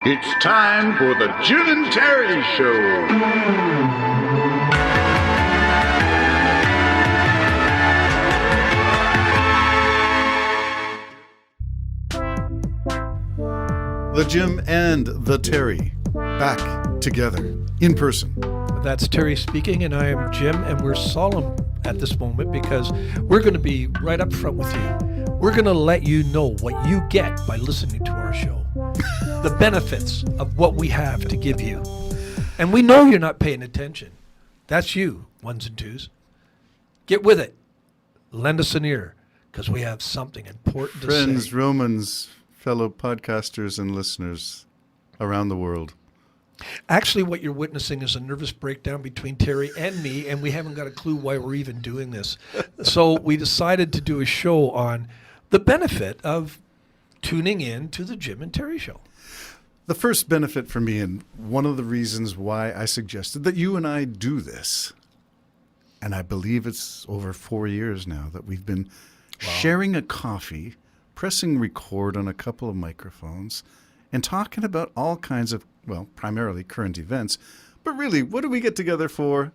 It's time for the Jim and Terry Show. The Jim and the Terry, back together, in person. That's Terry speaking, and I am Jim, and we're solemn at this moment because we're going to be right up front with you. We're going to let you know what you get by listening to our show, the benefits of what we have to give you. And we know you're not paying attention. That's you, ones and twos. Get with it. Lend us an ear, because we have something important to say. Friends, Romans, fellow podcasters and listeners around the world. Actually, what you're witnessing is a nervous breakdown between Terry and me, and we haven't got a clue why we're even doing this. So we decided to do a show on the benefit of tuning in to the Jim and Terry Show. The first benefit for me, and one of the reasons why I suggested that you and I do this, and I believe it's over 4 years now that we've been sharing a coffee, pressing record on a couple of microphones, and talking about all kinds of, well, primarily current events. But really, what do we get together for?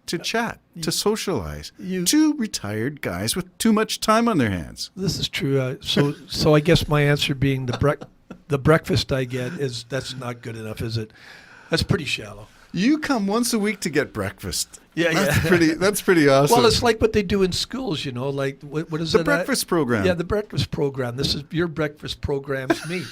To chat, to socialize. Two retired guys with too much time on their hands. This is true. So I guess my answer being the breakfast I get is that's not good enough, is it? That's pretty shallow. You come once a week to get breakfast. Yeah, That's pretty awesome. Well, it's like what they do in schools, you know, like what is the it? breakfast program. Yeah, the breakfast program. This is your breakfast program's me.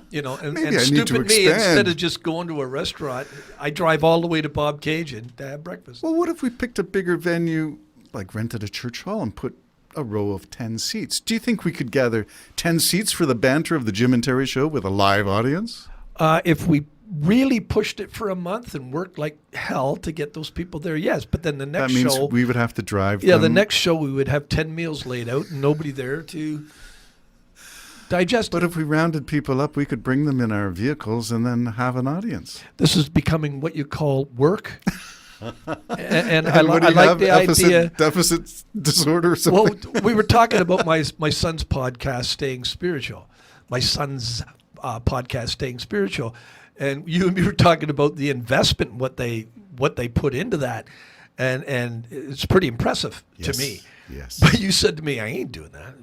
You know, and Maybe I need to stupid me, expand. instead of just going to a restaurant, I drive all the way to Bob Cajun to have breakfast. Well, what if we picked a bigger venue, like rented a church hall and put a row of 10 seats? Do you think we could gather 10 seats for the banter of the Jim and Terry Show with a live audience? If we really pushed it for a month and worked like hell to get those people there, yes. But then the next That means show, we would have to drive yeah, them. the next show we would have 10 meals laid out and nobody there to digest But it. if we rounded people up, we could bring them in our vehicles and then have an audience. This is becoming what you call work. and I what do you like have? the idea. Deficit disorder or Well, something? we were talking about my son's podcast, Staying Spiritual. My son's podcast, Staying Spiritual. And you and me were talking about the investment, what they put into that. And it's pretty impressive to me. Yes. But you said to me, I ain't doing that.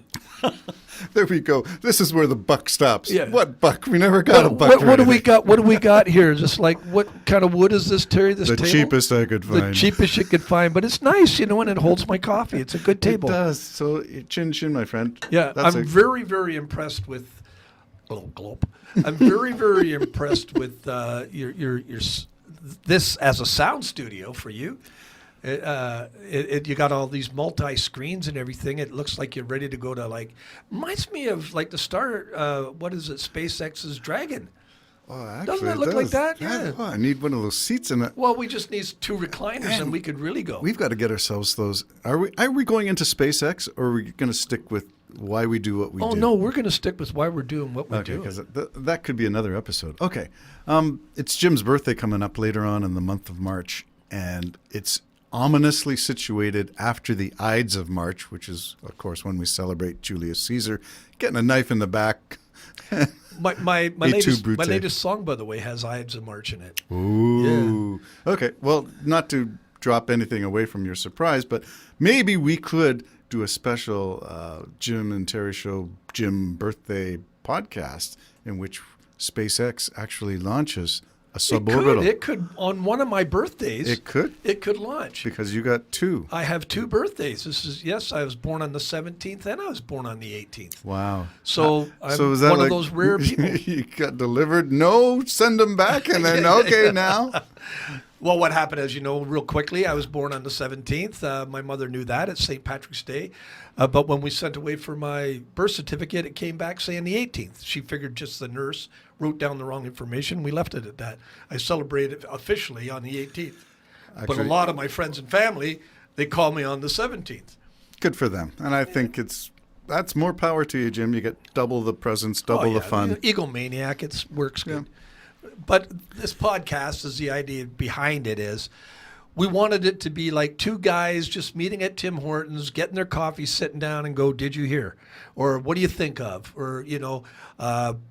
There we go. This is where the buck stops. Yeah. What buck? We never got a buck. What do we got? What do we got here? Just like, what kind of wood is this, Terry? This The table? cheapest I could find. The cheapest you could find, but it's nice, you know, and it holds my coffee. It's a good table. It does. So, chin chin, my friend. Yeah, That's I'm very, very impressed with. Oh, glop. I'm very, very impressed with your this as a sound studio for you. You got all these multi screens and everything. It looks like you're ready to go to reminds me of like the start. What is it? SpaceX's Dragon. Oh, actually, Doesn't it look like that? Yeah. Oh, I need one of those seats in it. Well, we just need two recliners and we could really go. We've got to get ourselves those. Are we going into SpaceX, or are we going to stick with why we do what we do? Oh no, we're going to stick with why we're doing what we do. Okay, because that could be another episode. Okay, it's Jim's birthday coming up later on in the month of March, and it's ominously situated after the Ides of March, which is, of course, when we celebrate Julius Caesar getting a knife in the back. My latest song, by the way, has Ides of March in it. Ooh. Yeah. Okay. Well, not to drop anything away from your surprise, but maybe we could do a special Jim and Terry Show Jim birthday podcast in which SpaceX actually launches a suborbital. It could on one of my birthdays. It could launch. Because you got two. I have two birthdays. I was born on the 17th and I was born on the 18th. Wow. So I'm is that one of those rare people. You got delivered. No, send them back, and then okay now. Well, what happened, as you know, real quickly, I was born on the 17th. My mother knew that. It's St. Patrick's Day. But when we sent away for my birth certificate, it came back saying the 18th. She figured just the nurse wrote down the wrong information. We left it at that. I celebrated officially on the 18th. But a lot of my friends and family, they call me on the 17th. Good for them. And I think that's more power to you, Jim. You get double the presents, double the fun. Egomaniac, it works good. But this podcast is the idea behind it is We wanted it to be like two guys just meeting at Tim Hortons, getting their coffee, sitting down and go, "Did you hear?" Or "What do you think of?" Or,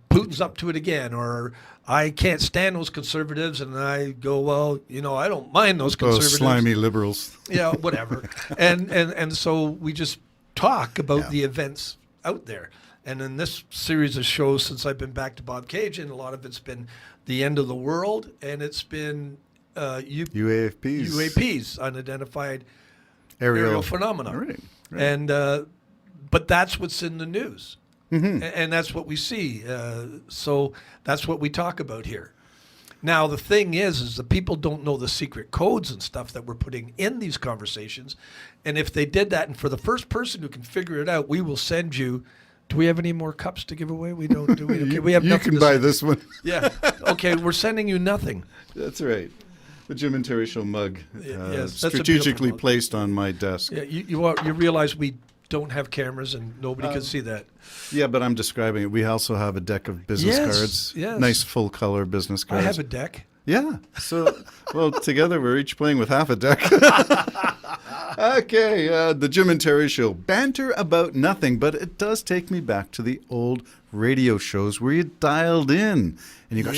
Putin's up to it again. Or, "I can't stand those conservatives." And I go, "Well, I don't mind those conservatives." Those slimy liberals. Yeah, whatever. and so we just talk about the events out there. And in this series of shows, since I've been back to Bob Cajun, a lot of it's been the end of the world, and it's been UAPs, unidentified aerial phenomena. Right. And but that's what's in the news, and that's what we see. So that's what we talk about here. Now the thing is the people don't know the secret codes and stuff that we're putting in these conversations, and if they did that, and for the first person who can figure it out, we will send you. Do we have any more cups to give away? We don't. Do we? Okay, we have. You nothing can to buy send. this one. Yeah. Okay, we're sending you nothing. That's right. The Jim and Terry Show mug, yes, that's a strategically beautiful mug. placed on my desk. Yeah, you realize we don't have cameras and nobody can see that. Yeah, but I'm describing it. We also have a deck of business Yes, cards. yes. Nice full color business I cards. have a deck. Yeah. So, well, together we're each playing with half a deck. Okay, the Jim and Terry Show. Banter about nothing, but it does take me back to the old radio shows where you dialed in and you go,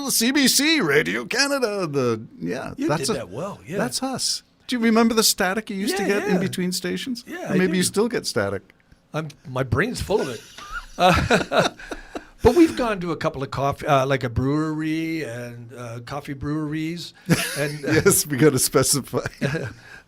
CBC, Radio Canada. You did that well, yeah. That's us. Do you remember the static you used to Yeah, get in yeah. between stations? Yeah, Or I maybe you do. still get static. My brain's full of it. But we've gone to a couple of coffee, like a brewery and coffee breweries. And Yes, we got to specify.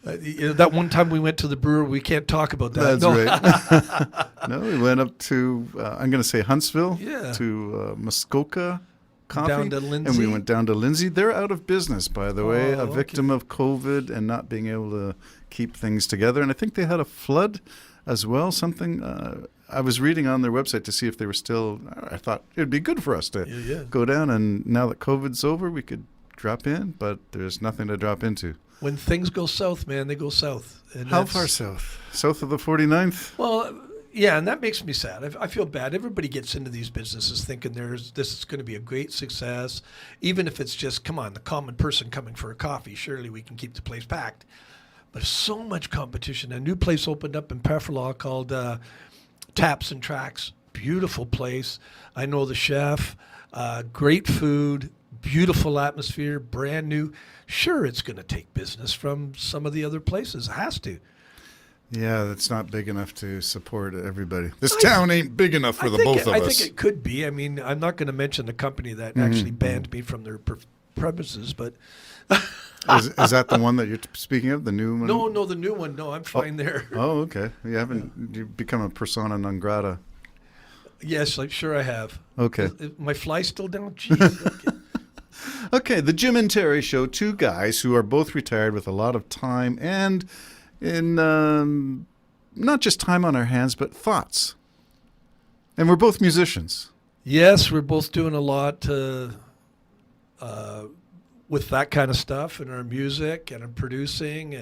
that one time we went to the brewery, we can't talk about that. That's right. No, we went up to, I'm going to say Huntsville, Yeah. to Muskoka Coffee. Down to And we Lindsay. went down to Lindsay. They're out of business, by the way, Oh, a okay. victim of COVID and not being able to keep things together. And I think they had a flood as well, something. I was reading on their website to see if they were still, I thought it would be good for us to Yeah. go down. And now that COVID's over, we could drop in, but there's nothing to drop into. When things go south, man, they go south. And How that's- far south? South of the 49th? Well, yeah, and that makes me sad. I feel bad. Everybody gets into these businesses thinking this is going to be a great success, even if it's just, come on, the common person coming for a coffee. Surely we can keep the place packed. But there's so much competition. A new place opened up in Pefferlaw called Taps and Tracks. Beautiful place. I know the chef. Great food. Beautiful atmosphere. Brand new. Sure, it's going to take business from some of the other places. It has to. Yeah, that's not big enough to support everybody. This town ain't big enough for the both of I us. think it could be. I mean, I'm not going to mention the company that actually banned me from their premises, but Is that the one that you're speaking of, the new one? no, the new one. No, I'm fine there. Oh, okay. You've become a persona non grata. Yes, I'm sure I have. Okay. Is my fly still down? Jeez. Okay. Okay, the Jim and Terry Show, two guys who are both retired with a lot of time and in not just time on our hands, but thoughts. And we're both musicians. Yes, we're both doing a lot with that kind of stuff in our music and in producing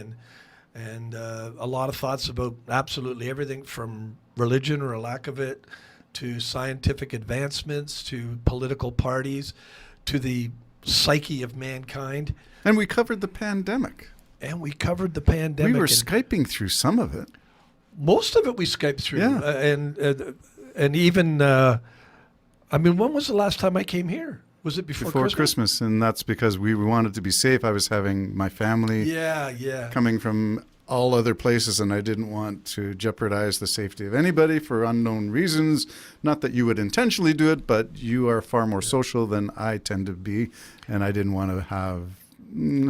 and a lot of thoughts about absolutely everything from religion or a lack of it to scientific advancements to political parties to the psyche of mankind. And we covered the pandemic. And we covered the pandemic. We were and Skyping through some of it. most of it we Skyped through. Yeah. And even, I mean, when was the last time I came here? Was it before Christmas, and that's because we wanted to be safe. I was having my family Yeah. coming from all other places, and I didn't want to jeopardize the safety of anybody for unknown reasons. Not that you would intentionally do it, but you are far more social than I tend to be, and I didn't want to have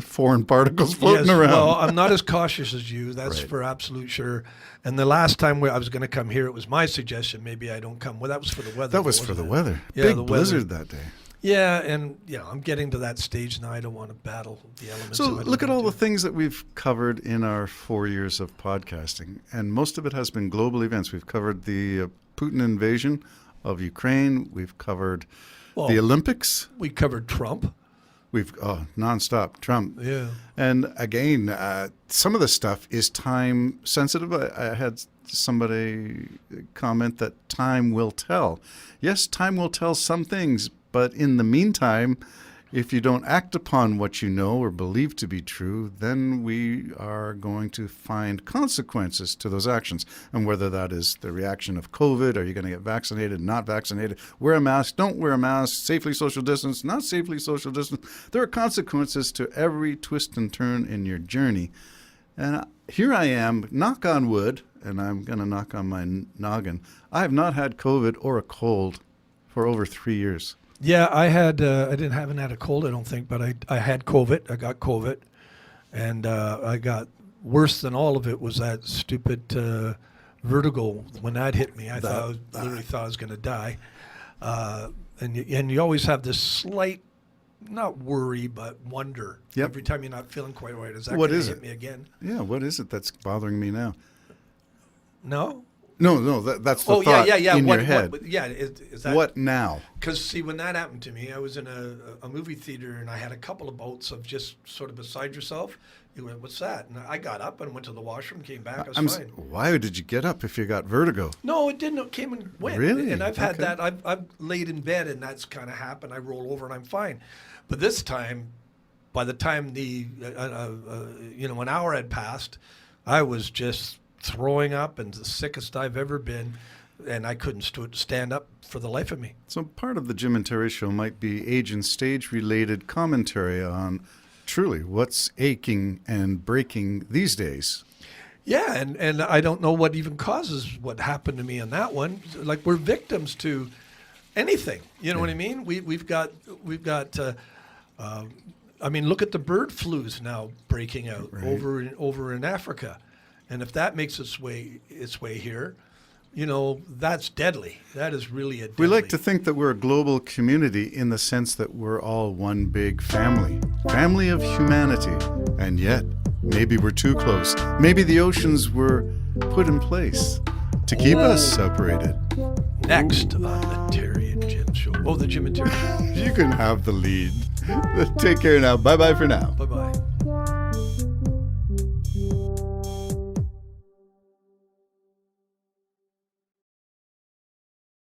foreign particles floating Yes, around. well, I'm not as cautious as you. That's Right. for absolute sure. And the last time I was going to come here, it was my suggestion. Maybe I don't come. Well, that was for the weather. That was though, for the wasn't it? weather. Yeah, Big the weather. blizzard that day. Yeah, and I'm getting to that stage now. I don't want to battle the elements. So if I don't look at need all to. the things that we've covered in our 4 years of podcasting, and most of it has been global events. We've covered the Putin invasion of Ukraine. We've covered Well, the Olympics. We covered Trump. We've nonstop Trump. Yeah. And again, some of the stuff is time sensitive. I had somebody comment that time will tell. Yes, time will tell some things, but in the meantime, If you don't act upon what you know or believe to be true, then we are going to find consequences to those actions. And whether that is the reaction of COVID, are you going to get vaccinated, not vaccinated, wear a mask, don't wear a mask, safely social distance, not safely social distance. There are consequences to every twist and turn in your journey. And here I am, knock on wood, and I'm going to knock on my noggin. I have not had COVID or a cold for over 3 years. Yeah, I haven't had a cold, I don't think, but I had COVID. I got COVID, and I got worse than all of it was that stupid vertigo. When that hit me, I literally thought I was going to die. And you always have this slight, not worry, but wonder. Yep. Every time you're not feeling quite right, is that What going is to hit it? me again? Yeah, what is it that's bothering me now? No? No, that's the thought in your head. Is that What now? Because, see, when that happened to me, I was in a movie theater, and I had a couple of bouts of just sort of beside yourself. You went, what's that? And I got up and went to the washroom, came back, I was fine. Why did you get up if you got vertigo? No, it didn't. It came and went. Really? And I've had Okay. that. I've laid in bed, and that's kind of happened. I roll over, and I'm fine. But this time, by the time an hour had passed, I was just throwing up and the sickest I've ever been, and I couldn't stand up for the life of me. So part of the Jim and Terry Show might be age and stage related commentary on truly what's aching and breaking these days. Yeah, and I don't know what even causes what happened to me on that one. Like, we're victims to anything. You know what I mean? We've got. I mean, look at the bird flus now breaking out over in Africa, and if that makes its way here, that's deadly. That is really a deadly. We like to think that we're a global community in the sense that we're all one big family of humanity, and yet maybe we're too close. Maybe the oceans were put in place to keep us separated. Next on the Terry and Jim Show. Oh, the Jim and Terry Show. You can have the lead. Take care now. Bye-bye for now. Bye-bye.